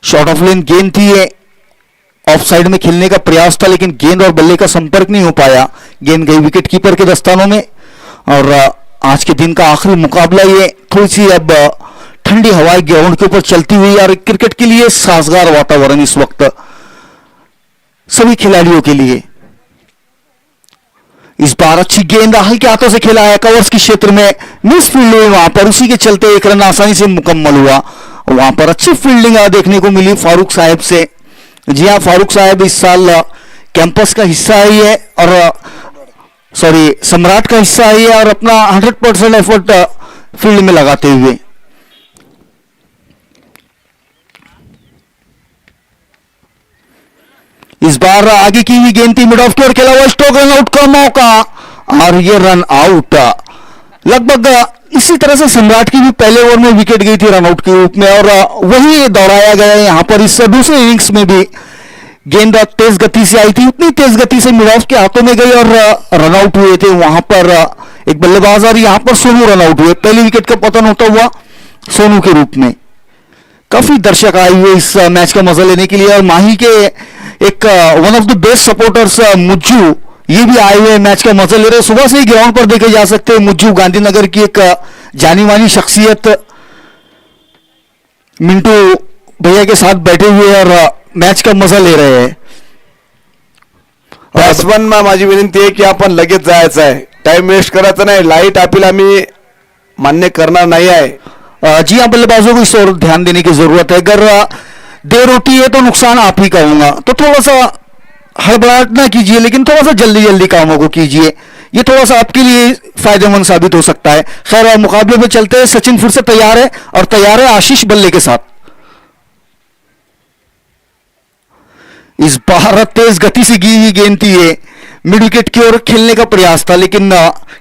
Short of लेन गेंद थी, ये ऑफ साइड में खेलने का प्रयास था लेकिन गेंद और बल्ले का संपर्क नहीं हो पाया। गेंद गई विकेट कीपर के दस्तानों में। और आज के दिन का आखिरी मुकाबला, ये थोड़ी सी अब ठंडी हवाएं ग्राउंड के ऊपर चलती हुई और क्रिकेट के लिए साजगार वातावरण इस वक्त सभी खिलाड़ियों के लिए। इस बार अच्छी गेंद हल्के हाथों से खेला है, कवर्स के क्षेत्र में मिस फील्ड हुई वहां पर, उसी के चलते एक रन आसानी से मुकम्मल हुआ। वहां पर अच्छी फील्डिंग देखने को मिली फारूक साहब से। जी हाँ, फारूक साहब इस साल कैंपस का हिस्सा ही है और सम्राट का हिस्सा ही है और अपना 100% एफर्ट फील्ड में लगाते हुए। इस बार आगे की हुई गेंद थी, मिड ऑफ की ओर खेला हुआ स्ट्रोक, रन आउट का मौका और ये रन आउट। लगभग इसी तरह से सम्राट की भी पहले ओवर में विकेट गई थी रन आउट के रूप में और वही दोहराया गया यहां पर। इस दूसरे इनिंग्स में भी गेंद तेज गति से आई थी, उतनी तेज गति से मिड ऑफ के हाथों में गई और रन आउट हुए थे वहां पर एक बल्लेबाज और यहां पर सोनू रन आउट हुए। पहली विकेट का पतन होता हुआ सोनू के रूप में। काफी दर्शक आए हुए इस मैच का मजा लेने के लिए और माही के एक one of the best supporters Mujju, ये भी आए हुए मैच का मजा ले रहे। सुबह से ही ग्राउंड पर देखे जा सकते हैं। मुज्जू गांधीनगर की एक जानी मानी शख्सियत मिंटू भैया के साथ बैठे हुए और मॅच का मजा ले रहे हैं। बॅट्समन माझी विनंती आहे की आपण लगेच जायचं आहे, टाइम वेस्ट करायचा नाही। लाईट अपील आम्ही मान्य करणार नाही आहे। जी हाँ, बल्लेबाजों को इस ओर ध्यान देने की जरूरत है। अगर देर होती है तो नुकसान आप ही का होगा, तो थोड़ा सा हड़बड़ाहट ना कीजिए लेकिन थोड़ा सा जल्दी जल्दी कामों को कीजिए, ये थोड़ा सा आपके लिए फायदेमंद साबित हो सकता है। खैर, मुकाबले में चलते हैं। सचिन फिर से तैयार है और तैयार है आशीष बल्ले के साथ। इस बार तेज गति से गी हुई गेंद थी, ये मिड विकेट की ओर खेलने का प्रयास था लेकिन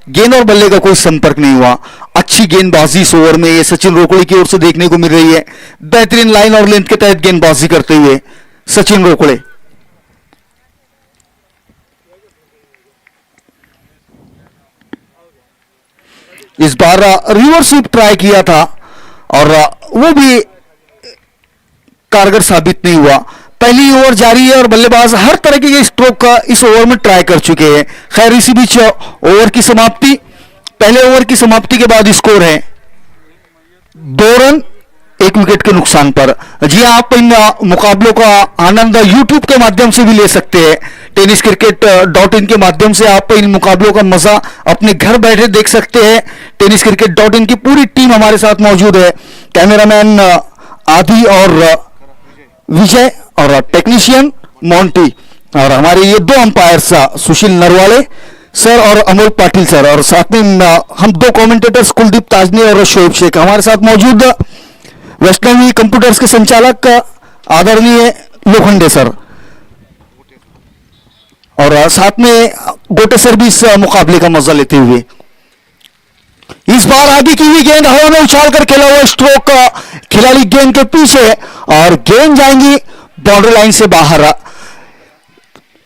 गेंद और बल्ले का कोई संपर्क नहीं हुआ। अच्छी गेंदबाजी इस ओवर में ये सचिन रोकड़े की ओर से देखने को मिल रही है। बेहतरीन लाइन और लेंथ के तहत गेंदबाजी करते हुए सचिन रोकड़े। इस बार रिवर्स स्वीप ट्राई किया था और वो भी कारगर साबित नहीं हुआ। पहली ओवर जारी है और बल्लेबाज हर तरह के स्ट्रोक का इस ओवर में ट्राई कर चुके हैं। खैर, इसी बीच ओवर की समाप्ति, पहले ओवर की समाप्ति के बाद स्कोर है 2 रन 1 विकेट के नुकसान पर। जी हाँ, आप इन मुकाबलों का आनंद यूट्यूब के माध्यम से भी ले सकते हैं। tenniscricket.in के माध्यम से आप इन मुकाबलों का मजा अपने घर बैठे देख सकते हैं। tenniscricket.in की पूरी टीम हमारे साथ मौजूद है। कैमरामैन आदि और विजय और टेक्नीशियन मोंटी और हमारे ये 2 अंपायर्स सुशील नरवाले सर और अमोल पाटिल सर, और साथ में हम 2 कमेंटेटर्स कुलदीप ताजनी और शोएब शेख हमारे साथ मौजूद। वैष्णवी कंप्यूटर्स के संचालक आदरणीय लोखंडे सर और साथ में गोटे सर भी इस मुकाबले का मजा लेते हुए। इस बार आगे की हुई गेंद हवा में उछाल कर खेला हुआ स्ट्रोक, खिलाड़ी गेंद के पीछे और गेंद जाएंगी बाउंड्री लाइन से बाहर।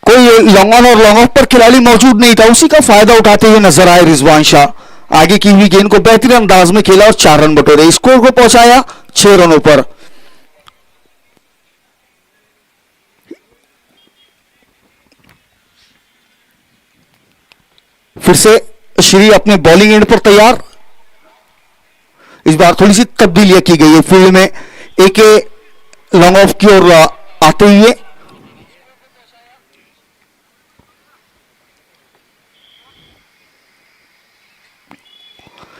कोई लॉन्ग ऑन और लॉन्ग ऑफ पर खिलाड़ी मौजूद नहीं था, उसी का फायदा उठाते हुए नजर आए रिजवान शाह। आगे की हुई गेंद को बेहतरीन अंदाज में खेला और 4 रन बटोरे, स्कोर को पहुंचाया 6 रनों पर। फिर से श्री अपने बॉलिंग एंड पर तैयार। इस बार थोड़ी सी तब्दीलियां की गई है फील्ड में। एक लॉन्ग ऑफ की ओर आते हुए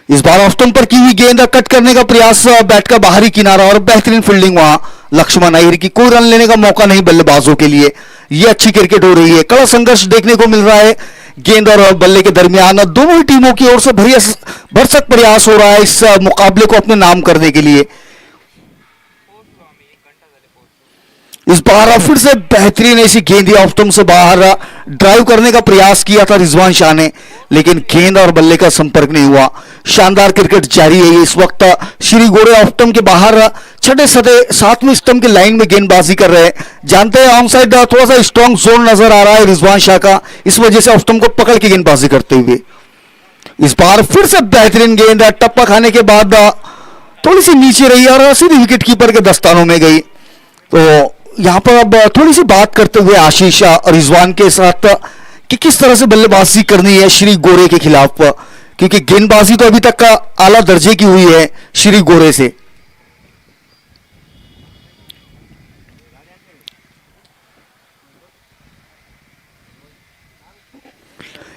इस बार ऑफ स्टंप पर की हुई गेंद कट करने का प्रयास, बैट का बाहरी किनारा और बेहतरीन फील्डिंग वहां लक्ष्मण अय्यर की। कोई रन लेने का मौका नहीं बल्लेबाजों के लिए। यह अच्छी क्रिकेट हो रही है। कड़ा संघर्ष देखने को मिल रहा है गेंद और बल्ले के दरमियान। दोनों ही टीमों की ओर से भरसक प्रयास हो रहा है इस मुकाबले को अपने नाम करने के लिए। इस बार फिर से बेहतरीन ऐसी गेंद ऑफ स्टंप से बाहर ड्राइव करने का प्रयास किया था रिजवान शाह ने, लेकिन गेंद और बल्ले का संपर्क नहीं हुआ। शानदार क्रिकेट जारी है। इस वक्त श्री गोरे ऑफ स्टंप के बाहर छठे 7वें स्टंप की लाइन में गेंदबाजी कर रहे हैं। जानते हैं ऑन साइड थोड़ा सा स्ट्रॉन्ग जोन नजर आ रहा है रिजवान शाह का, इस वजह से ऑफ स्टंप को पकड़ के गेंदबाजी करते हुए। इस बार फिर से बेहतरीन गेंद टप्पा खाने के बाद थोड़ी सी नीचे रही और सीधी विकेट कीपर के दस्तानों में गई। तो यहाँ पर अब थोड़ी सी बात करते हुए आशीष रिजवान के साथ कि किस तरह से बल्लेबाजी करनी है श्री गोरे के खिलाफ, क्योंकि गेंदबाजी तो अभी तक का आला दर्जे की हुई है श्री गोरे से।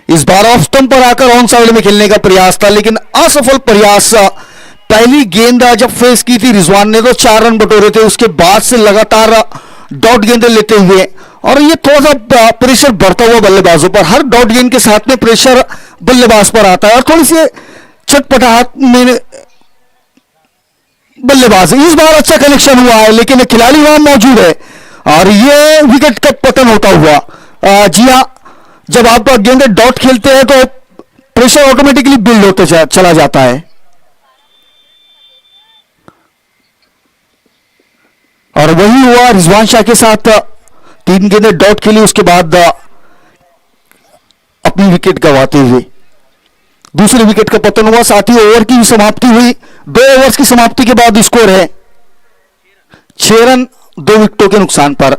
इस बार ऑफ स्टंप पर आकर ऑन साइड में खेलने का प्रयास था, लेकिन असफल प्रयास। पहली गेंद जब फेस की थी रिजवान ने तो 4 रन बटोरे थे, उसके बाद से लगातार डॉट गेंदें लेते हुए, और ये थोड़ा सा प्रेशर बढ़ता हुआ बल्लेबाजों पर, हर डॉट गेंद के साथ में प्रेशर बल्लेबाज पर आता है और थोड़ी सी चटपटाहट में बल्लेबाज। इस बार अच्छा कनेक्शन हुआ है, लेकिन खिलाड़ी वहां मौजूद है और ये विकेट का पतन होता हुआ। जी हाँ, जब आप गेंदे डॉट खेलते हैं तो प्रेशर ऑटोमेटिकली बिल्ड होते चला जाता है, और वही हुआ रिजवान शाह के साथ। 3 गेंदे डॉट खेली, उसके बाद अपनी विकेट गंवाते हुए दूसरे विकेट का पतन हुआ। साथ ही ओवर की समाप्ति हुई। 2 ओवर्स की समाप्ति के बाद स्कोर है 6 रन 2 विकेटों के नुकसान पर।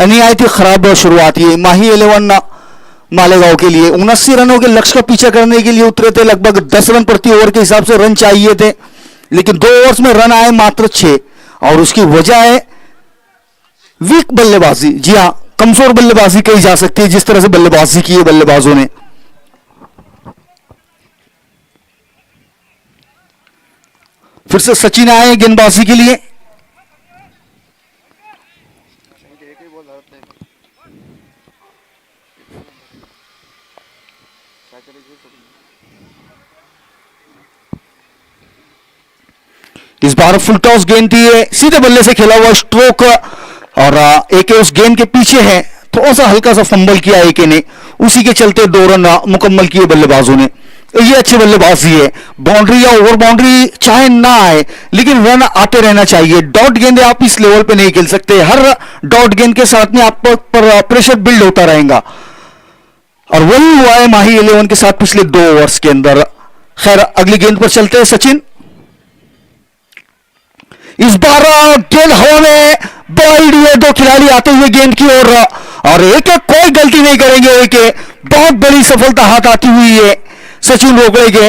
निहायत ही खराब शुरुआत ये माही 11 मालेगांव के लिए 79 रनों के लक्ष्य का पीछा करने के लिए उतरे थे। लगभग 10 रन प्रति ओवर के हिसाब से रन चाहिए थे, लेकिन 2 ओवर्स में रन आए मात्र 6, और उसकी वजह है वीक बल्लेबाजी। जी हां, कमजोर बल्लेबाजी कही जा सकती है जिस तरह से बल्लेबाजी की है बल्लेबाजों ने। फिर से सचिन आए गेंदबाजी के लिए। इस बार फुल टॉस गेंद थी, सीधे बल्ले से खेला हुआ स्ट्रोक, और एके उस गेंद के पीछे है। थोड़ा सा हल्का सा फंबल किया एके ने, उसी के चलते 2 रन मुकम्मल किए बल्लेबाजों ने। ये अच्छी बल्लेबाजी है। बाउंड्री या ओवर बाउंड्री चाहे ना आए, लेकिन रन आते रहना चाहिए। डॉट गेंदे आप इस लेवल पे नहीं खेल सकते। हर डॉट गेंद के साथ में आप पर प्रेशर बिल्ड होता रहेगा, और वही हुआ है माही 11 के साथ पिछले 2 ओवर्स के अंदर। खैर, अगली गेंद पर चलते हैं सचिन। इस बार गेंद हवा में वाइड हुए, 2 खिलाड़ी आते हुए गेंद की ओर, और एक कोई गलती नहीं करेंगे। एक बहुत बड़ी सफलता हाथ आती हुई है सचिन रोकड़े के।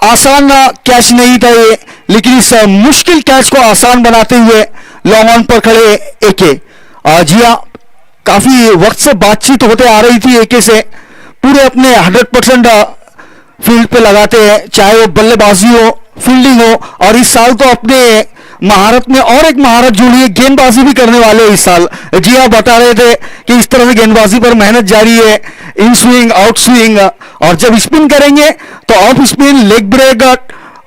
आसान कैच नहीं था ये, लेकिन इस मुश्किल कैच को आसान बनाते हुए लॉन्ग ऑन पर खड़े एके। जी हाँ, काफी वक्त से बातचीत होते आ रही थी एके से। पूरे अपने 100% फील्ड पे लगाते हैं, चाहे वो बल्लेबाजी हो फील्डिंग हो, और इस साल तो अपने महारत में और एक महारत जुड़ी है, गेंदबाजी भी करने वाले इस साल। जी आप बता रहे थे कि इस तरह से गेंदबाजी पर मेहनत जारी है, इन स्विंग आउट स्विंग, और जब स्पिन करेंगे तो ऑफ स्पिन लेग ब्रेक,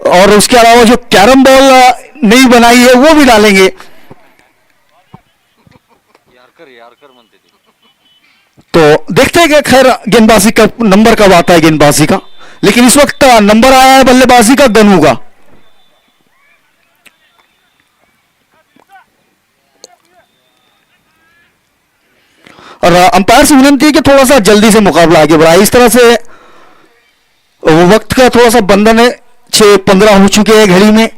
और उसके अलावा जो कैरम बॉल नहीं बनाई है वो भी डालेंगे। तो देखते हैं कि खैर गेंदबाजी का नंबर कब आता है गेंदबाजी का, लेकिन इस वक्त नंबर आया है बल्लेबाजी का गनू का। और अंपायर से विनती है कि थोड़ा सा जल्दी से मुकाबला आगे बढ़ाए। इस तरह से वक्त का थोड़ा सा बंधन है, 6:15 हो चुके हैं घड़ी में।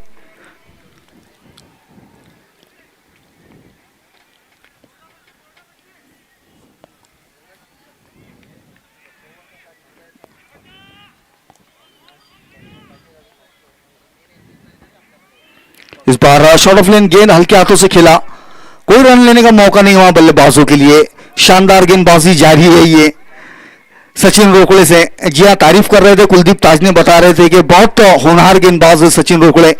इस बार शॉर्ट ऑफ लेन गेंद हल्के हाथों से खेला, कोई रन लेने का मौका नहीं हुआ बल्लेबाजों के लिए। शानदार गेंदबाजी जारी है ये सचिन रोकड़े से। जी हाँ, तारीफ कर रहे थे, कुलदीप ताज ने बता रहे थे कि बहुत होनहार गेंदबाज है सचिन रोकड़े।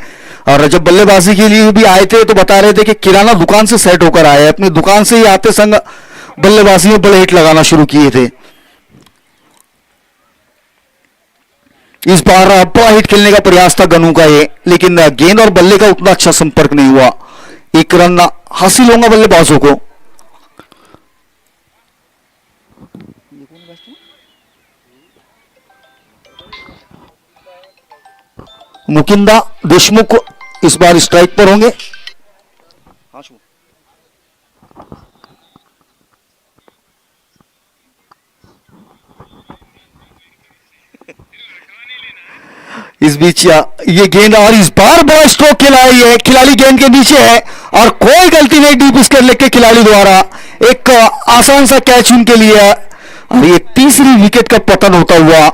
और जब बल्लेबाजी के लिए भी आए थे तो बता रहे थे कि किराना दुकान से सेट होकर आए, अपनी दुकान से ही आते संग बल्लेबाजी में बड़े हिट लगाना शुरू किए थे। इस बार बड़ा हिट खेलने का प्रयास था गनू का ये, लेकिन गेंद और बल्ले का उतना अच्छा संपर्क नहीं हुआ। 1 रन हासिल होगा बल्लेबाजों को। मुकिंदा देशमुख इस बार स्ट्राइक पर होंगे। इस बीच ये गेंद, और इस बार बड़ा स्ट्रोक खेला है ये, खिलाड़ी गेंद के नीचे है और कोई गलती नहीं डीप स्क्वायर लेग के खिलाड़ी द्वारा, एक आसान सा कैच उनके लिए। और ये तीसरी विकेट का पतन होता हुआ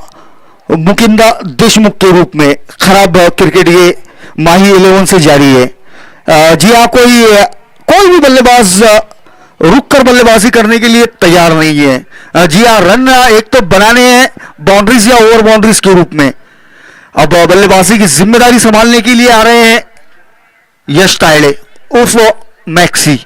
मुकिंदा देशमुख के रूप में। खराब क्रिकेट ये माही 11 से जारी है। जी हाँ, कोई भी बल्लेबाज रुक कर बल्लेबाजी करने के लिए तैयार नहीं है। जी हाँ, रन एक तो बनाने हैं बाउंड्रीज या ओवर बाउंड्रीज के रूप में। अब बल्लेबाजी की जिम्मेदारी संभालने के लिए आ रहे हैं यश तायड़े उर्फ मैक्सी।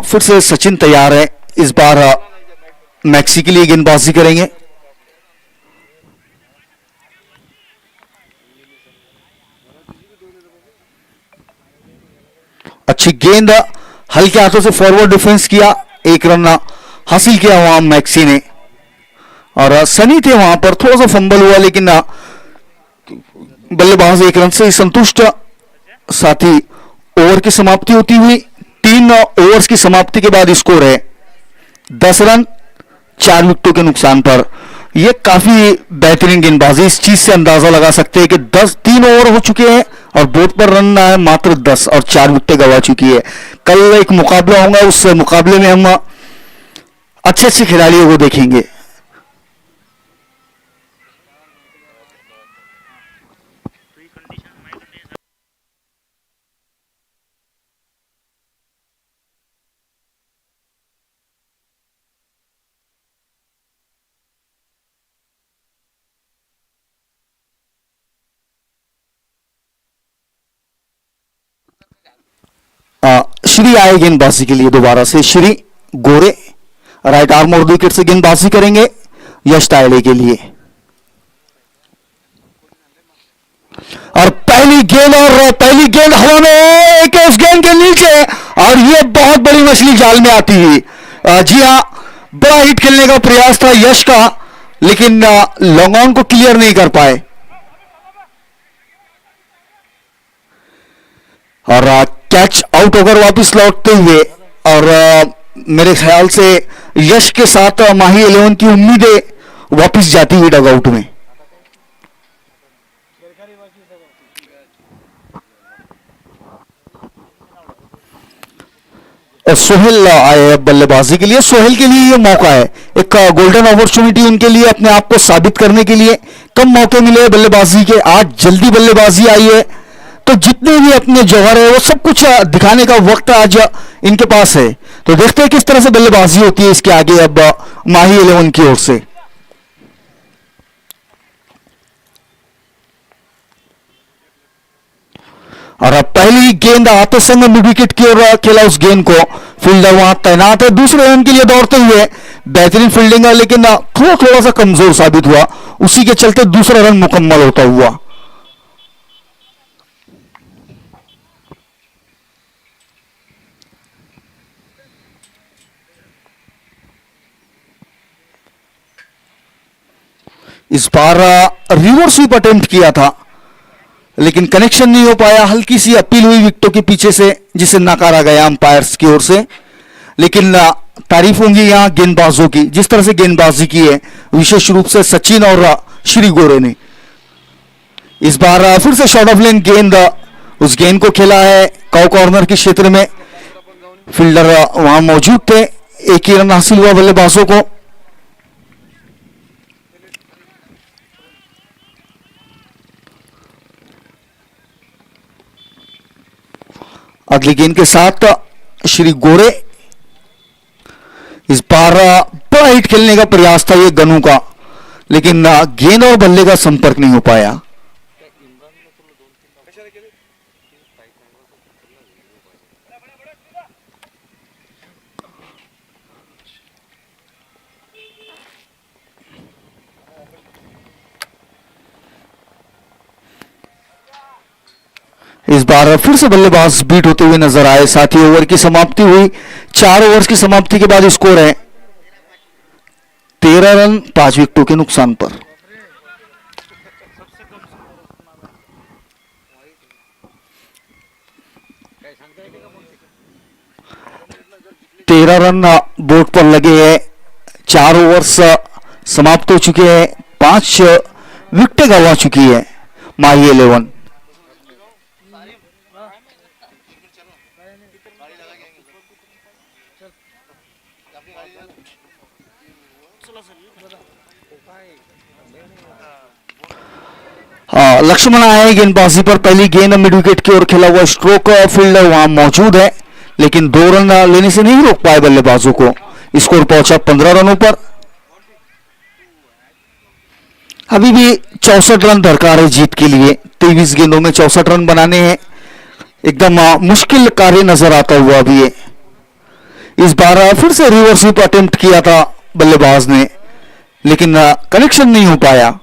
फिर से सचिन तैयार है। इस बार मैक्सी के लिए गेंदबाजी करेंगे। अच्छी गेंद हल्के हाथों से फॉरवर्ड डिफेंस किया, एक रन हासिल किया वहां मैक्सी ने। और सनी थे वहां पर, थोड़ा सा फंबल हुआ लेकिन बल्लेबाज एक रन से संतुष्ट। साथ ही ओवर की समाप्ति होती हुई 3 ओवर्स की समाप्ति के बाद स्कोर है 10 रन 4 विकेटों के नुकसान पर। यह काफी बेहतरीन गेंदबाजी, इस चीज से अंदाजा लगा सकते हैं कि 3 ओवर हो चुके हैं और बोर्ड पर रन आए मात्र 10 और 4 विकेटें गंवा चुकी है। कल एक मुकाबला होगा, उस मुकाबले में हम अच्छे अच्छे खिलाड़ियों को देखेंगे। श्री आए गेंदबाजी के लिए दोबारा से। श्री गोरे राइट आर्म और विकेट से गेंदबाजी करेंगे यश तायड़े के लिए। और पहली गेंद हवा में, एक उस गेंद के नीचे, और ये बहुत बड़ी मछली जाल में आती है। जी हां, बड़ा हिट खेलने का प्रयास था यश का, लेकिन लॉन्ग ऑन को क्लियर नहीं कर पाए। और कैच आउट होकर वापस लौटते हुए, और मेरे ख्याल से यश के साथ माही 11 की उम्मीदें वापस जाती हुई डगआउट में। सोहेल आए बल्लेबाजी के लिए। सोहेल के लिए यह मौका है, एक गोल्डन अपॉर्चुनिटी उनके लिए अपने आप को साबित करने के लिए। कम मौके मिले बल्लेबाजी के, आज जल्दी बल्लेबाजी आई है, तो जितने भी अपने जौहर है वो सब कुछ दिखाने का वक्त आज इनके पास है। तो देखते हैं किस तरह से बल्लेबाजी होती है इसके आगे अब माही 11 की ओर से। और अब पहली गेंद आते संग मिड विकेट की ओर खेला उस गेंद को। फील्डर वहां तैनात है दूसरे रन के लिए दौड़ते हुए। बेहतरीन फील्डिंग है, लेकिन थोड़ा सा कमजोर साबित हुआ, उसी के चलते दूसरा रन मुकम्मल होता हुआ। इस बार रिवर्स स्वीप अटेम्प्ट किया था, लेकिन कनेक्शन नहीं हो पाया। हल्की सी अपील हुई विकेटों के पीछे से, जिसे नकारा गया अंपायर्स की ओर से। लेकिन तारीफ होंगी यहां गेंदबाजों की, जिस तरह से गेंदबाजी की है, विशेष रूप से सचिन और श्री गोरे ने। इस बार फिर से शॉर्ट ऑफ लेन गेंद, उस गेंद को खेला है काउ कॉर्नर के क्षेत्र में। फील्डर वहां मौजूद थे, एक ही रन हासिल हुआ बल्लेबाजों को। अगली गेंद के साथ श्री गोरे। इस बार बड़ा हिट खेलने का प्रयास था ये गनू का, लेकिन गेंद और बल्ले का संपर्क नहीं हो पाया। इस बार फिर से बल्लेबाज बीट होते हुए नजर आए। साथ ही ओवर की समाप्ति हुई। 4 ओवर्स की समाप्ति के बाद स्कोर है 13 रन 5 विकेटों के नुकसान पर। 13 रन बोर्ड पर लगे हैं। 4 ओवर्स समाप्त हो चुके हैं। 5 विकेटें गंवा चुकी है माही 11। लक्ष्मण आए गेंदबाजी पर। पहली गेंद मिड विकेट की ओर खेला हुआ स्ट्रोक फील्डर वहां मौजूद है, लेकिन 2 रन लेने से नहीं रोक पाए बल्लेबाजों को। स्कोर पहुंचा 15 रनों पर। अभी भी 64 रन दरकार है जीत के लिए। 23 गेंदों में 64 रन बनाने हैं, एकदम मुश्किल कार्य नजर आता हुआ अभी ये। इस बार फिर से रिवर्स स्वीप अटेम्प्ट किया था बल्लेबाज ने, लेकिन कनेक्शन नहीं हो पाया।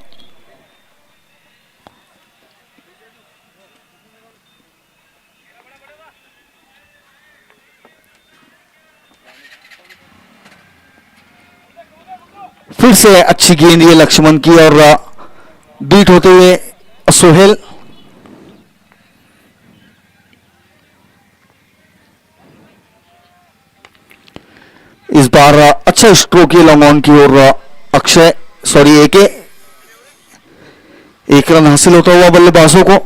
फिर से अच्छी गेंद ये लक्ष्मण की और बीट होते हुए सोहेल। इस बार अच्छा स्ट्रोक ये लॉन्ग ऑन की ओर अक्षय सॉरी एके। 1 रन हासिल होता हुआ बल्लेबाजों को।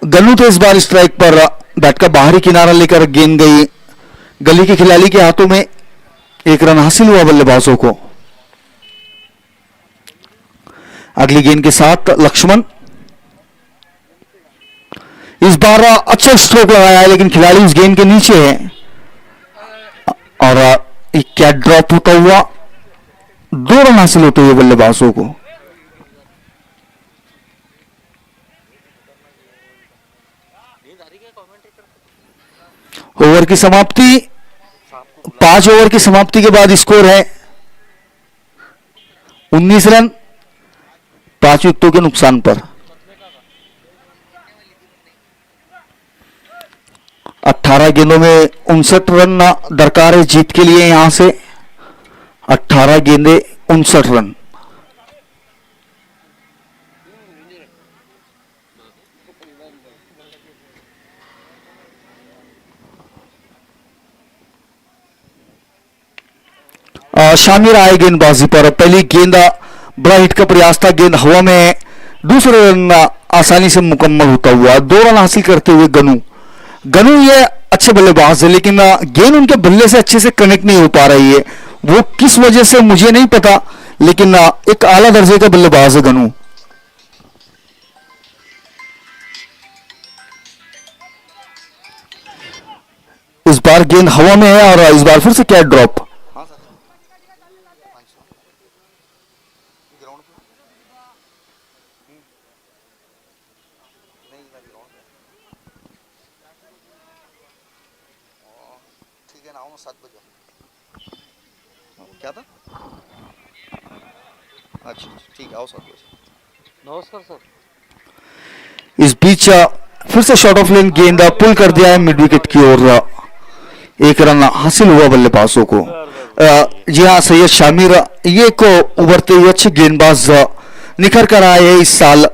गन्नू तो इस बार स्ट्राइक पर बैट का बाहरी किनारा लेकर गेंद गई गली के खिलाड़ी के हाथों में। 1 रन हासिल हुआ बल्लेबाजों को। अगली गेंद के साथ लक्ष्मण। इस बार अच्छा स्ट्रोक लगाया है, लेकिन खिलाड़ी उस गेंद के नीचे है और एक कैच ड्रॉप होता हुआ। 2 रन हासिल होते हुए बल्लेबाजों को। ओवर की समाप्ति। 5 ओवर की समाप्ति के बाद स्कोर है 19 रन 5 विकेटों के नुकसान पर। 18 गेंदों में 59 रन दरकार है जीत के लिए। यहां से 18 गेंदे 59 रन। शामिर आए गेंदबाजी पर। पहली गेंद बड़ा हिट का प्रयास था, गेंद हवा में। दूसरे रन आसानी से मुकम्मल होता हुआ। 2 रन हासिल करते हुए गनू। गनू ये अच्छे बल्लेबाज है, लेकिन गेंद उनके बल्ले से अच्छे से कनेक्ट नहीं हो पा रही है। वो किस वजह से मुझे नहीं पता, लेकिन एक आला दर्जे का बल्लेबाज है गनू। इस बार गेंद हवा में है और इस बार फिर से कैच ड्रॉप। क्या था? अच्छा ठीक है, आओ 7 बजे। नमस्कार सर। इस बीच फिर से शॉर्ट ऑफ लेन गेंद पुल कर दिया है मिड विकेट की ओर। 1 रन हासिल हुआ बल्लेबाजों को। जी हाँ, सैयद शामिर ये को उभरते हुए अच्छे गेंदबाज निखर कर आए हैं इस साल।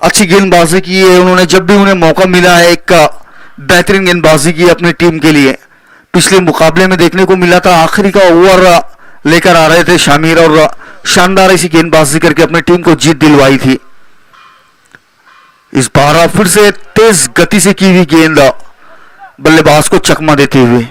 अच्छी गेंदबाजी की है उन्होंने, जब भी उन्हें मौका मिला है एक बेहतरीन गेंदबाजी की अपनी टीम के लिए। पिछले मुकाबले में देखने को मिला था, आखिरी का ओवर लेकर आ रहे थे शामिर और शानदार ऐसी गेंदबाजी करके अपनी टीम को जीत दिलवाई थी। इस बार फिर से तेज गति से की हुई गेंद बल्लेबाज को चकमा देते हुए।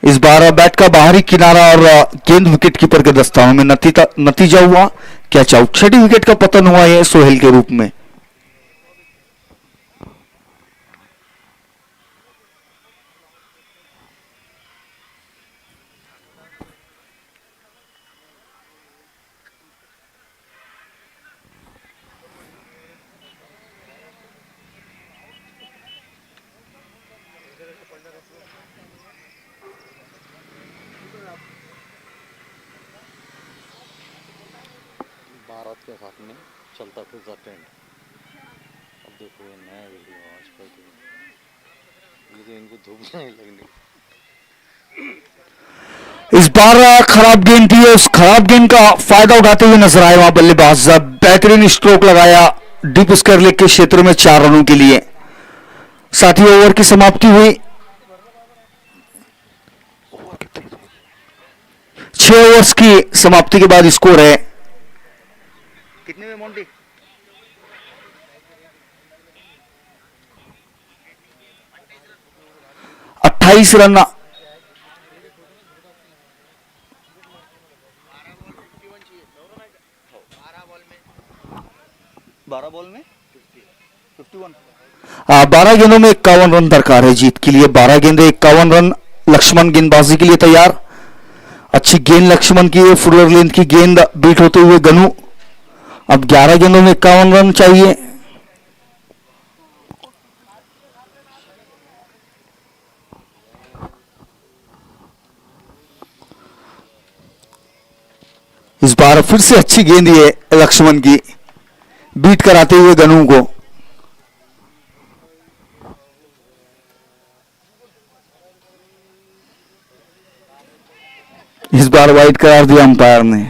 इस बार बैट का बाहरी किनारा और गेंद विकेट कीपर के दस्तानों में नतीजा हुआ कैच आउट। 6ठी विकेट का पतन हुआ है सोहेल के रूप में। भारत के साथ में चलता फिरता ट्रेंड। अब देखो ये नया वीडियो आज का तो ये तो इनको धूप नहीं लगनी। इस बार खराब गेंद थी, उस खराब गेंद का फायदा उठाते हुए नजर आए वहां बल्लेबाज। बेहतरीन स्ट्रोक लगाया डीप स्क्वायर लेग के क्षेत्र में 4 रनों के लिए। साथ ही ओवर की समाप्ति हुई। 6 ओवर्स की समाप्ति के बाद स्कोर है कितने में मोंटी? 28 रन। 12 बॉल में 51। 12 गेंदों में 51 रन दरकार है जीत के लिए। 12 गेंदे 51 रन। लक्ष्मण गेंदबाजी के लिए तैयार। अच्छी गेंद लक्ष्मण की, फुलर लेंथ की गेंद बीट होते हुए गनू। अब 11 गेंदों में 51 रन चाहिए। इस बार फिर से अच्छी गेंद है लक्ष्मण की, बीट कराते हुए गनू को। इस बार वाइड करार दिया अंपायर ने।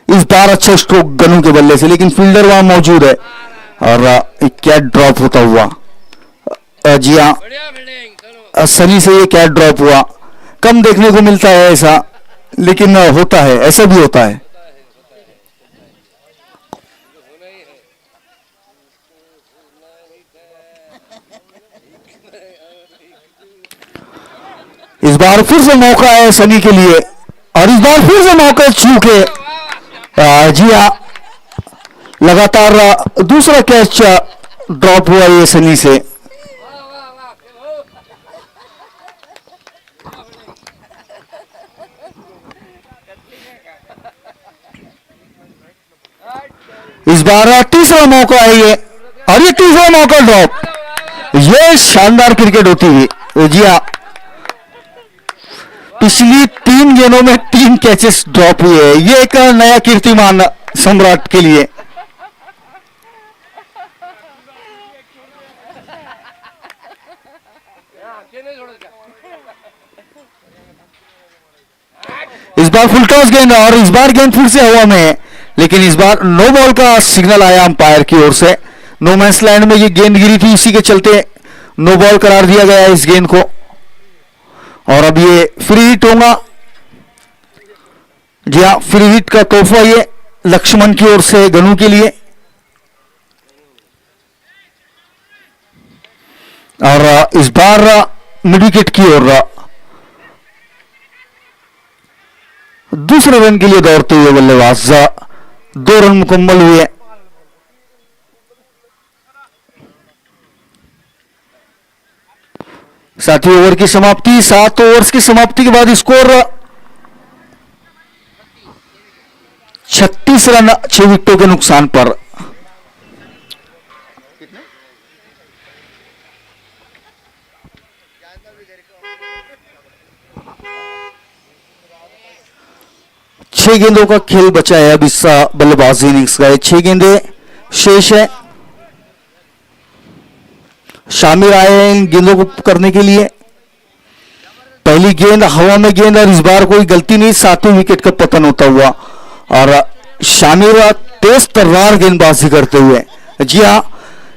इस बार अच्छा स्ट्रोक गनू के बल्ले से, लेकिन फील्डर वहां मौजूद है और कैच ड्रॉप होता हुआ। जी हाँ, सनी से ये कैच ड्रॉप हुआ। कम देखने को मिलता है ऐसा, लेकिन होता है, ऐसा भी होता है। इस बार फिर से मौका है सनी के लिए और इस बार फिर से मौका चूके। जी हाँ, लगातार दूसरा कैच ड्रॉप हुआ ये सनी से। इस बार तीसरा मौका है ये और ये तीसरा मौका ड्रॉप। ये शानदार क्रिकेट होती हुई। जी हाँ, पिछली 3 गेंदों में 3 कैचेस ड्रॉप हुए हैं। ये एक नया कीर्तिमान सम्राट के लिए। इस बार फुल टॉस गेंद और इस बार गेंद फिर से हवा में है, लेकिन इस बार नो बॉल का सिग्नल आया अंपायर की ओर से। नो मैंस लैंड में ये गेंद गिरी थी, उसी के चलते नो बॉल करार दिया गया इस गेंद को। और अब ये फ्री हिट होगा। जी हाँ, फ्री हिट का तोहफा ये लक्ष्मण की ओर से गनू के लिए। और इस बार मिड विकेट की ओर दूसरे रन के लिए दौड़ते हुए बल्लेबाज। 2 रन मुकम्मल हुए। साथ ही ओवर की समाप्ति। 7 ओवर्स की समाप्ति के बाद स्कोर 36 रन 6 विकेटों के नुकसान पर। कितने? 6 गेंदों का खेल बचा है अब इस बल्लेबाजी इनिंग्स का। 6 गेंदें शेष है। शामिर आए हैं इन गेंदों को करने के लिए। पहली गेंद हवा में गेंद और इस बार कोई गलती नहीं, 7वें विकेट का पतन होता हुआ। और शामिर तेज तर्रार गेंदबाजी करते हुए। जी हाँ,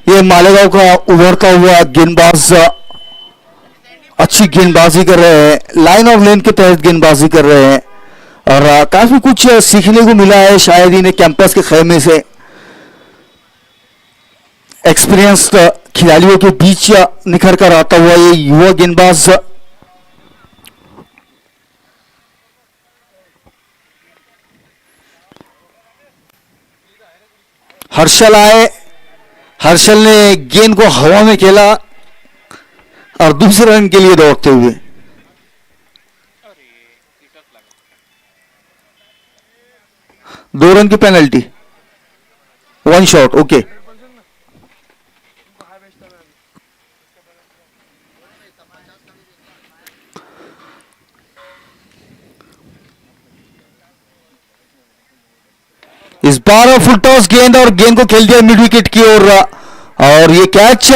ये मालेगांव का उभरता हुआ गेंदबाज अच्छी गेंदबाजी कर रहे हैं, लाइन ऑफ लेन के तहत गेंदबाजी कर रहे हैं और काफी कुछ सीखने को मिला है शायद इन्हें कैंपस के खेमे से। एक्सपीरियंस खिलाड़ियों के बीच निखर कर आता हुआ ये युवा गेंदबाज। हर्षल आए। हर्षल ने गेंद को हवा में खेला और दूसरे रन के लिए दौड़ते हुए। 2 रन की पेनल्टी, 1 शॉट, ओके। इस बार फुल टॉस गेंद और गेंद को खेल दिया मिड विकेट की ओर और ये कैच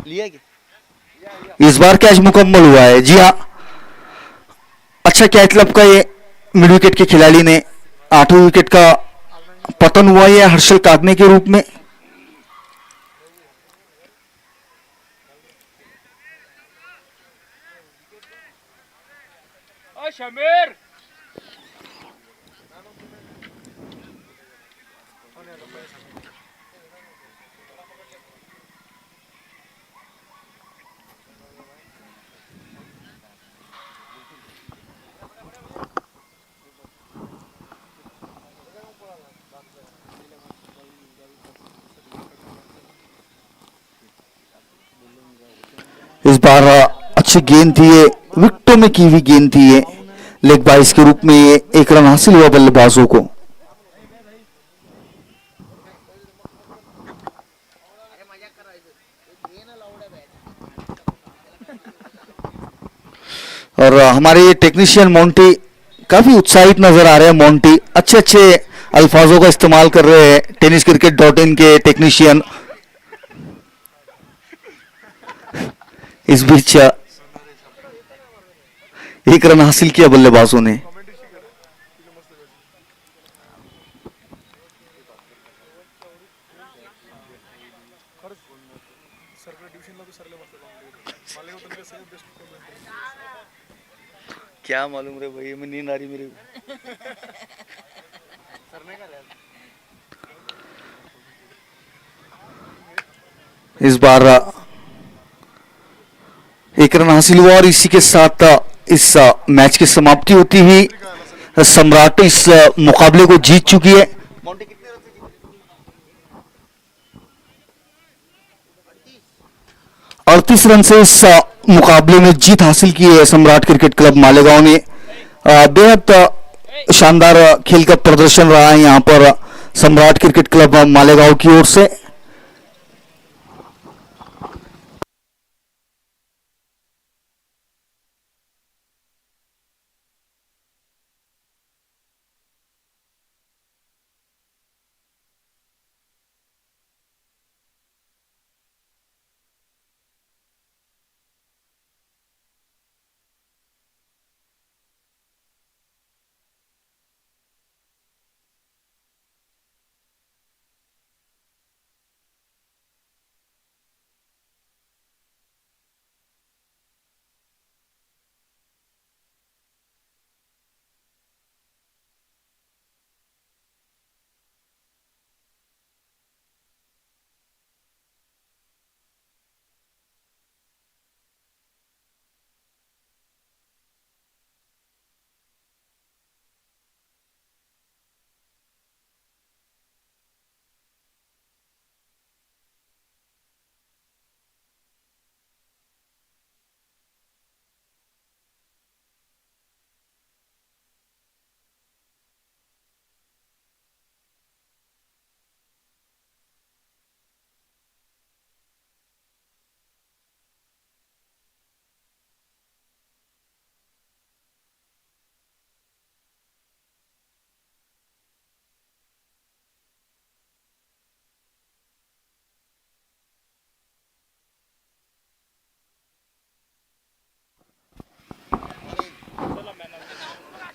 लिया क्या? इस बार कैच मुकम्मल हुआ है। जी हाँ, अच्छा कैच क्लब का ये मिड विकेट के खिलाड़ी ने 8वें विकेट का पतन हुआ है हर्षल कागने के रूप में। शमीर इस बार अच्छी गेंद थी ये, विकेटों में की हुई गेंद थी ये, लेग बाइस के रूप में ये 1 रन हासिल हुआ बल्लेबाजों को। और हमारे ये टेक्नीशियन मोंटी काफी उत्साहित नजर आ रहे हैं। मोंटी अच्छे अच्छे अल्फाजों का इस्तेमाल कर रहे हैं। tenniscricket.in के टेक्नीशियन इस बीच 1 रन हासिल किया बल्लेबाजों ने। क्या मालूम रे भाई, मैं नींद आ रही मेरे को। इस बार 1 रन हासिल हुआ और इसी के साथ इस मैच की समाप्ति होती हुई सम्राट इस मुकाबले को जीत चुकी है। मोंटी कितने रन से जीती? 38 रन से इस मुकाबले में जीत हासिल की है सम्राट क्रिकेट क्लब मालेगांव ने। बेहद शानदार खेल का प्रदर्शन रहा है यहां पर सम्राट क्रिकेट क्लब मालेगांव की ओर से।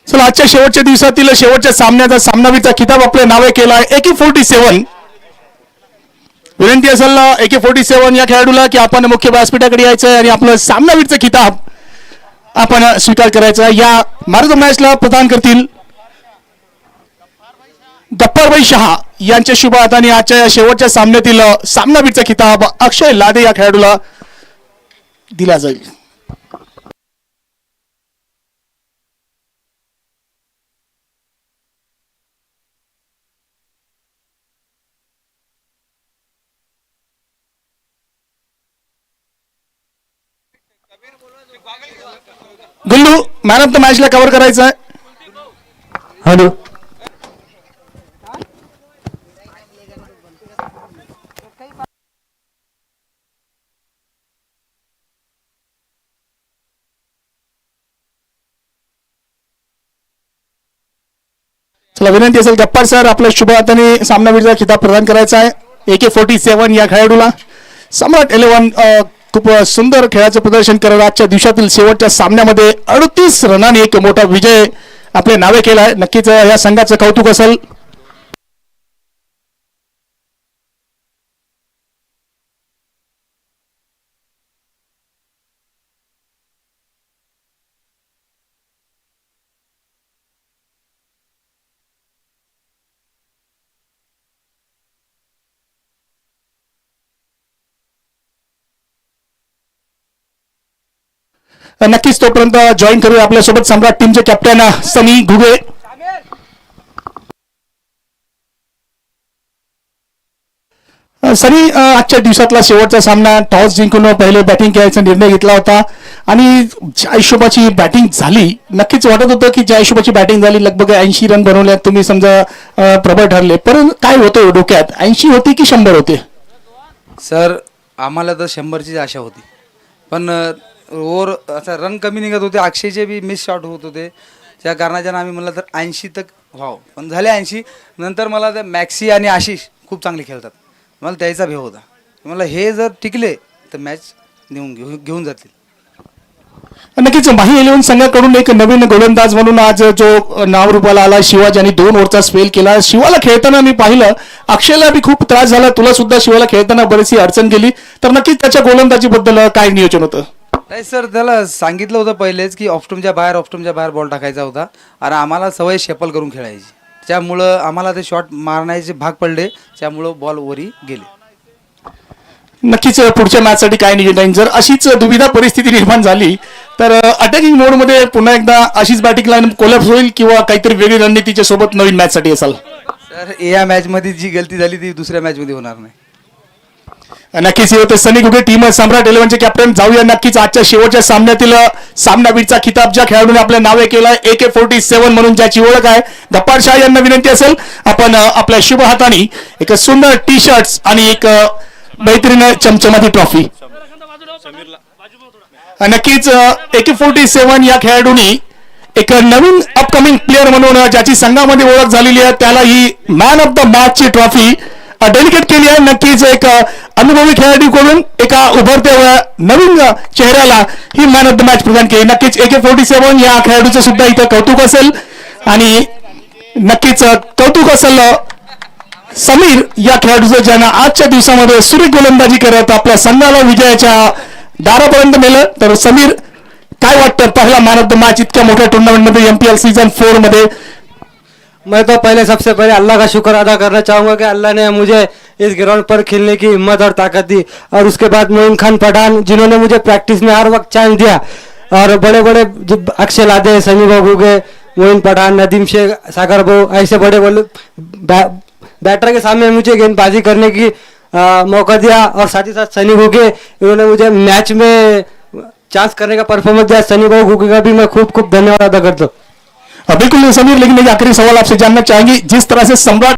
चला आजच्या शेवटच्या दिवसातील शेवटच्या सामन्याचा सामनावीरचा खिताब आपल्या नावे केला आहे AK-47. विनंती असेल AK-47 या खेळाडूला की आपण मुख्य व्यासपीठाकडे यायचं आणि आपलं सामनावीरचा खिताब आपण स्वीकार करायचा। या मार्ग मॅचला प्रदान करतील गप्पारभाई शहा यांच्या शुभ हाताने आजच्या या शेवटच्या सामन्यातील सामनावीरचा खिताब अक्षय लादे या खेळाडूला दिला जाईल। कबीर बोलो। गुल्लू मॅन ऑफ द मॅचला कव्हर करायचं आहे. हॅलो. चला विनंती असेल गप्पार सर आपल्या शुभ हाताने सामनावीरचा खिताब प्रदान करायचा आहे. AK-47 या खेळाडूला. सम्राट 11 खूप सुंदर खेळाचं प्रदर्शन करत आजच्या दिवसातील शेवटच्या सामन्यामध्ये 38 रनांनी एक मोठा विजय आपल्या नावे केला आहे. नक्कीच या संघाचं कौतुक असेल. नक्कीच तोपर्यंत जॉईन करूया आपल्यासोबत सम्राट टीमचे कॅप्टन सनी घुगे. सनी आजच्या दिवसातला शेवटचा सामना टॉस जिंकून पहिले बॅटिंग करायचा निर्णय घेतला होता आणि ज्या हिशोबाची बॅटिंग झाली नक्कीच वाटत होतं की ज्या हिशोबाची बॅटिंग झाली लगभग 80 रन बनवल्यात तुम्ही समजा प्रबळ ठरले. पण काय होतं डोक्यात 80 होते की 100 होते? सर आम्हाला तर 100ची आशा होती पण ओव्हर असा रन कमी निघत होते. अक्षयचे बी मिस शॉट होत होते त्या कारणाच्यानं आम्ही म्हणलं तर 80 तक व्हावं पण झाले 80. नंतर मला तर मॅक्सी आणि आशिष खूप चांगले खेळतात मला त्याचा भेव होता. मला हे जर टिकले तर मॅच घेऊन जातील. नक्कीच माही 11 संघाकडून एक नवीन गोलंदाज म्हणून आज जो नाव रूपाला आला शिवाज यांनी 2 ओव्हरचा स्पेल केला. शिवाला खेळताना मी पाहिलं अक्षयला बी खूप त्रास झाला. तुला सुद्धा शिवाला खेळताना बरीचशी अडचण गेली तर नक्कीच त्याच्या गोलंदाजीबद्दल काय नियोजन होतं? नाही सर त्याला सांगितलं होतं पहिलेच की ऑफस्टमच्या बाहेर बॉल टाकायचा होता आणि आम्हाला सवय शेपल करून खेळायची त्यामुळं आम्हाला ते शॉट मारण्याचे भाग पडले त्यामुळं बॉल वरी गेले. नक्कीच पुढच्या मॅचसाठी काय नियोजन राहील? जर अशीच दुविधा परिस्थिती निर्माण झाली तर अटॅकिंग मोडमध्ये पुन्हा एकदा अशीच बॅटिंग लाईन कोलॅप्स होईल किंवा काहीतरी वेगळी रणनीतीच्या सोबत नवीन मॅचसाठी असाल? सर या मॅचमध्ये जी गलती झाली ती दुसऱ्या मॅचमध्ये होणार नाही. नक्कीच हे होते सनी घुगे टीम सम्राट 11चे कॅप्टन. जाऊया नक्कीच आजच्या शेवटच्या सामन्यातील सामनावीरचा खिताब ज्या खेळाडूने आपल्या नावे केलाय AK-47 म्हणून ज्याची ओळख आहे गप्पार शाह यांना विनंती असेल आपण आपल्या शुभ हाताने एक सुंदर टी शर्ट्स आणि एक मैत्रीण चमचमाती ट्रॉफी. नक्कीच AK-47 या खेळाडूंनी एक नवीन अपकमिंग प्लेअर म्हणून ज्याची संघामध्ये ओळख झालेली आहे त्याला ही मॅन ऑफ द मॅचची ट्रॉफी डेडिकेट केली आहे. नक्कीच एक अनुभवी खेळाडूकडून एका उभरत्या नवीन चेहऱ्याला ही मॅन ऑफ द मॅच प्रदान केली. नक्कीच AK-47 या खेळाडूचं सुद्धा इथं कौतुक असेल आणि नक्कीच कौतुक असेल समीर या खेळाडूचं ज्यानं आजच्या दिवसामध्ये सुरेख गोलंदाजी करत आपल्या संघाला विजयाच्या दारापर्यंत नेलं. तर समीर काय वाटतं पहिला मॅन ऑफ द मॅच इतक्या मोठ्या टुर्नामेंटमध्ये MPL सीजन 4 मध्ये? मैं तो सबसे पहले अल्लाह का शुक्र अदा करना चाहूँगा कि अल्लाह ने मुझे इस ग्राउंड पर खेलने की हिम्मत और ताकत दी और उसके बाद मोइन खान पठान जिन्होंने मुझे प्रैक्टिस में हर वक्त चांस दिया और बड़े बड़े अक्षय लादे सनी बाबू गए मोइन पठान नदीम शेख सागर बाबू ऐसे बड़े बड़े बैटर के सामने मुझे गेंदबाजी करने की मौका दिया और साथ ही साथ सनी घुगे इन्होंने मुझे मैच में चांस करने का परफॉर्मेंस दिया. सनी बाबू घुगे का भी मैं खूब खूब धन्यवाद अदा करता हूँ. बिल्कुल समीर लेकिन एक आखिरी सवाल आपसे जानना चाहेंगे जिस तरह से सम्राट